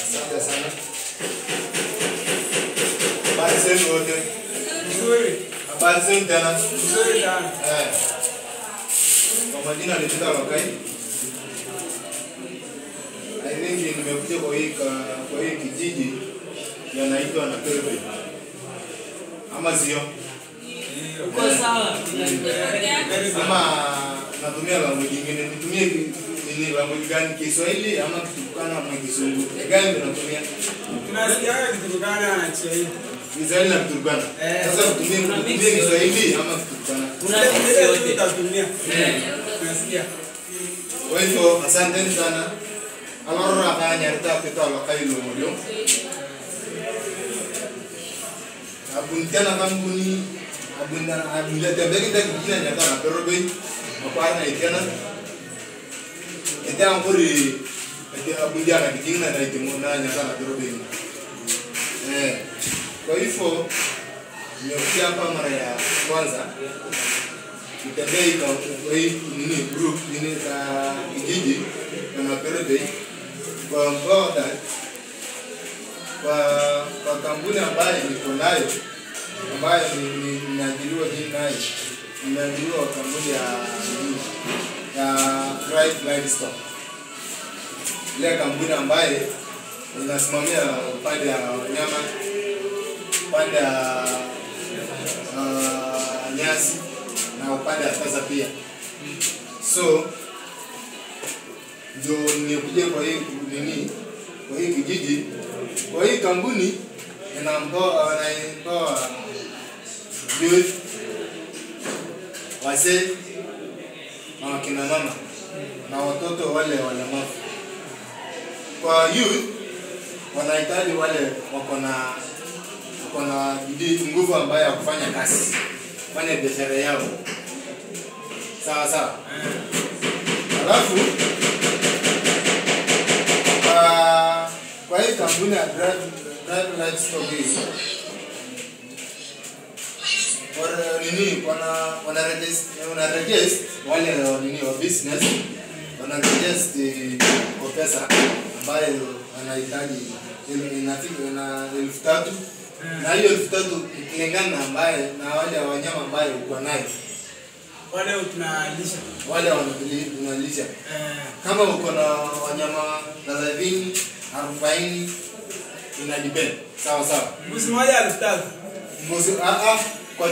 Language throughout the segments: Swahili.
Asante sana. Habari zenu wote? Nzuri. Habari zenu tena? Nzuri sana. Kwa majina ni Peter Wakai. I think nimekuja kwa hii kijiji yanaitwa na Perbe. Ama sio? Uko sawa. Ama natumia language nyingine. Nitumie ni language gani? Kiswahili ama Kiturkana ama Kizungu? Gani tunatumia? Tunasikia Kiturkana na Kiswahili. Kiswahili na Kiturkana. Sasa tutumie Kiswahili ama Kiturkana? Unatumia yote utatumia. Tunasikia. Kwa hivyo asanteni sana. Alora kanya Peter Wakai Lomolio. Abuntana kambuni abunda tembekita kijina nyata na Perbe. Mapana itena. Ita ngori ita abunda na kijina na itimona nyata na Perbe. Kwa hivyo nimekuja hapa mara ya kwanza. Nitembei kwa hii group nini za kijiji na Perbe. Kwa mboda kwa kampuni ambayo niko nayo ambayo nimeajiriwa nayo nimeajiriwa kampuni ya Drive Livestock. Ile kampuni ambayo inasimamia upande wa nyama, upande wa nyasi na upande wa pesa pia. So ndio nimekuja kwa hii kwa hii kijiji, kwa hii kampuni inaamtoa youth wazee na wakina mama na watoto wale walemavu. Kwa youth wanahitaji wale wako na bidii, nguvu ambayo ya kufanya kazi, kufanya biashara yao. Sawa sawa. Alafu kwa hii kampuni ya Drive Livestock hii wana register wale wa business, wana register kwa pesa ambayo anahitaji inafika na 3,000 na hiyo 3,000 ikilingana ambaye na wale wanyama ambayo uko nayo. Wale tunalisha. Wale wanalisha. Kama uko na wanyama 30, 40 inadepend. Sawa sawa. Mbuzi moja 3,000. Mbuzi kwa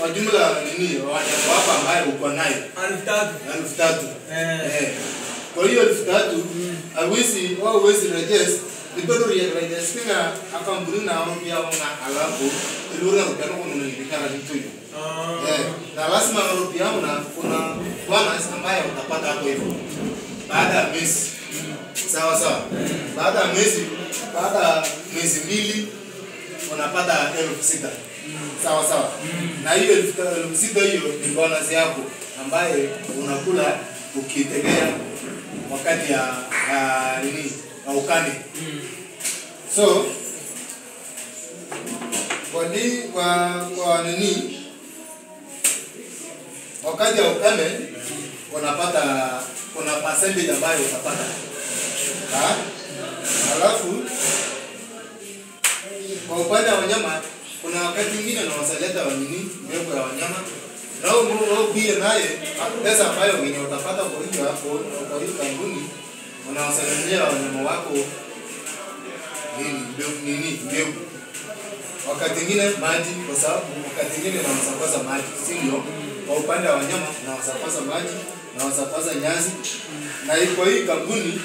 jumla nini wanyama hapa ambayo uko nayo 3,000. Kwa hiyo 3,000 hawezi register dipendo ya register akampuni na pia una alafu ilura ukano kuna nilipikana kitu. Na lazima pia kuna bonus ambayo utapata hapo hivyo. Baada ya mwezi. Sawa sawa. Baada ya mwezi 2 unapata 6,000. Sawa sawa. Na hiyo 6,000 hiyo ni bonus yako ambayo unakula ukitegea wakati ya nini au ukame. So kwa nini wakati ya ukame kuna percentage ambayo utapata. Alafu kwa upande wa wanyama kuna wakati mwingine na wasaleta wanini mbegu ya wanyama na wao pia naye pesa ambayo wenye utapata kwa hiyo hapo kwa hiyo kampuni wanawasalimia wanyama wako mbegu. Wakati mwingine maji, kwa sababu wakati mwingine wanasambaza maji, si ndio? Kwa upande wa wanyama na wasambaza maji na wasambaza nyasi. Na kwa hii kampuni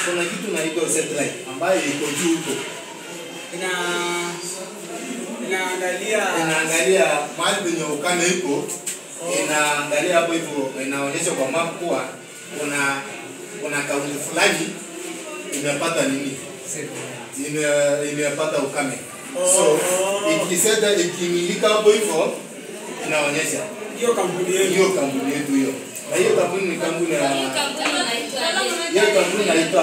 kuna kitu inaitwa satellite ambayo iko juu huko. Inaangalia mahali penye ukame iko, inaangalia hapo hivyo, inaonyesha kwa map kuwa kuna kaunti fulani imepata nini? Imepata ukame. So ikimilika hapo hivyo inaonyesha hiyo kampuni yetu hiyo. Na hiyo kampuni ni kampuni ya hiyo kampuni inaitwa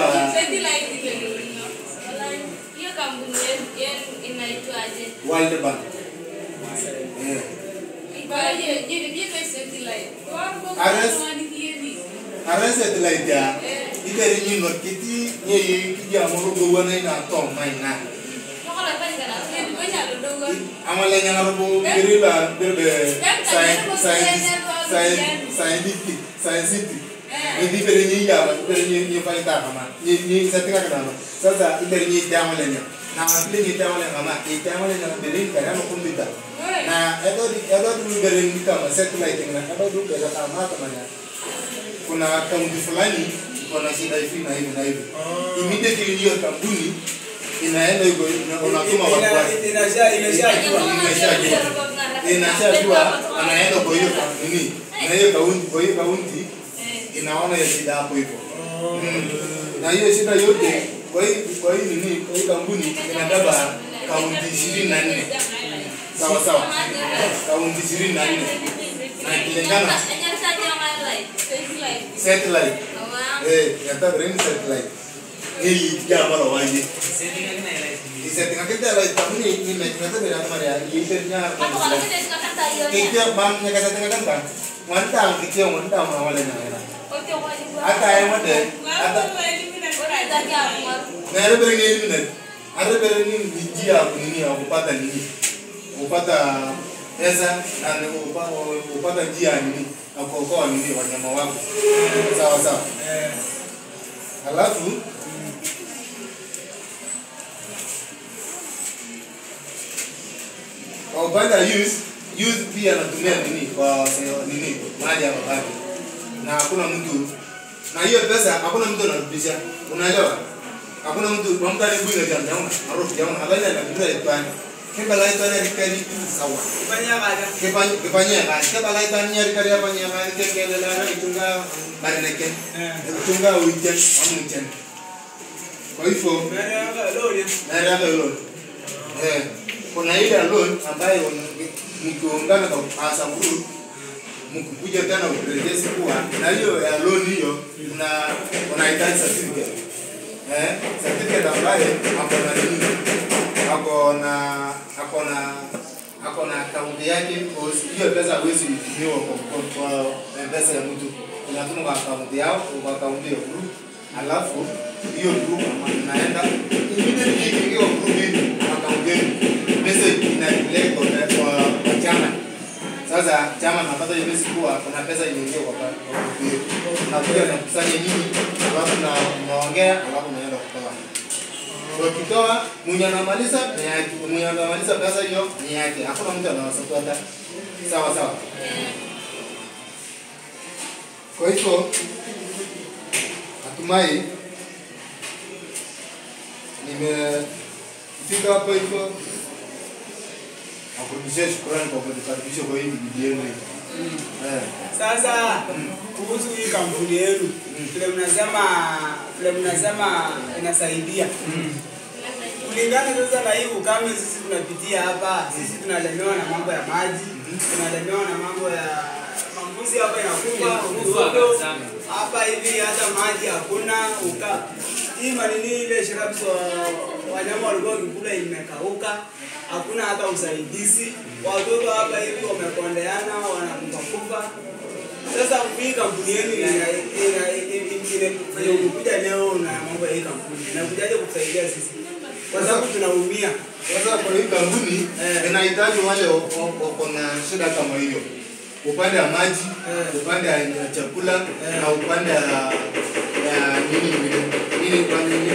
hiyo kampuni inaitwa World Bank. Arrest satellite ya. Iberi ni not kiti ye kija mo go wana na to mai na. Amale nyanga robo berila berbe scientific. Ini iberi ni ya iberi ni faida kama. Ni satika kana. Sasa iberi ni damale nya. Na apli ni damale kama. Damale na beri kana mo kumbita. Na edo iberi ni kama satellite na edo du bela kama kama ya. Kuna kaunti fulani kuna shida hivi na hivi na hivi. Immediately hiyo kampuni inaenda hiyo unatuma watu. Inashajua anaenda kwa hiyo kampuni. Na hiyo kaunti inaona hiyo shida hapo hivyo. Na hiyo shida yote kwa hiyo kampuni inabeba kaunti 24. Sawa. Kaunti 24. Na kulingana satellite. Yata brain satellite. Hii jamaa lo waje. Setting kita lah tapi ni kita beda sama dia. Internya. Kita mamnya kata tengah kan. Mantap kita mantap awalnya. Ada yang ada. Ada beri ni. Ada beri ni dia ni aku pada ni. Upata eza na upata njia nini akokoa nini wanyama wako sawa. Halafu upata use pia anatumia nini kwa nini maji ya bahari na hakuna mtu na hiyo pesa hakuna mtu anarudisha, unaelewa? Hakuna mtu kwa mtu alibuina jambo harufu jambo habari na bila itani kebala itani rikali sawa kefanya kazi kebala itani rikali afanya kazi kelele na itunga bareneke itunga ujen amujen kwa hivyo na loan kuna ile loan ambayo mkiungana kwa asamburu mkikuja tena urejeshe kuwa na hiyo ya loan hiyo unahitaji certificate certificate ambayo ako na account yake hiyo pesa hawezi kutumiwa kwa pesa ya mtu unatuma kwa account yao kwa account ya group alafu hiyo group inaenda immediately hiyo group hii account yenu message inapeleka kwa chama. Sasa chama napata hiyo message kuwa kuna pesa inaingia kwa na kuja na kusanya nini alafu na unaongea alafu unaenda kutoa. Kwa kitoa mwenye anamaliza ni yake, mwenye anamaliza pesa hiyo ni yake. Hakuna mtu anawasapota. Sawa. Kwa hivyo natumai nimefika hapo hivyo. Nakurudishia shukrani kwa kunikaribisha kwa hii video yenu. Sasa kuhusu hii kampuni yenu vile mnasema inasaidia. Kulingana sasa na hii ukame sisi tunapitia hapa, sisi tunalemewa na mambo ya maji, tunalemewa na mambo ya mambuzi hapa inakufa, hapa hivi hata maji hakuna hii manini ile shrubs wanyama walikuwa wakikula imekauka, hakuna hata usaidizi. Watoto hapa hivi wamekondeana wanakufa. Sasa hii kampuni yenu imekuja leo na mambo ya hii kampuni inakujaje kusaidia sisi? Kwa sababu tunaumia. Sasa kwa hii kampuni inahitaji wale wako na shida kama hiyo. Upande wa maji, upande wa chakula na upande wa nini kwa nini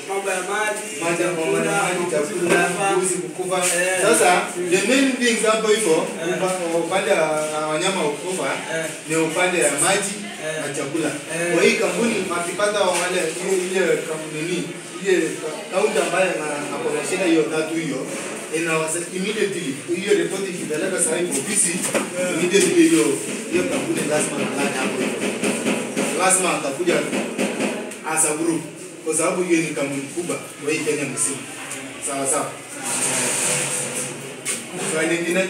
mambo ya maji, chakula, mbuzi kukufa. Sasa the main things hapo hivyo upande wa wanyama kukufa ni upande wa maji na chakula. Kwa hii kampuni wakipata wale ile kampuni ile kaunti ambayo hapo na shida hiyo tatu hiyo inaweza immediately hiyo report ikipeleka sasa hivi ofisi immediately hiyo kampuni lazima ndani hapo lazima atakuja as a group kwa sababu hiyo ni kampuni kubwa kwa hii Kenya mzima. Sawa. Swali lingine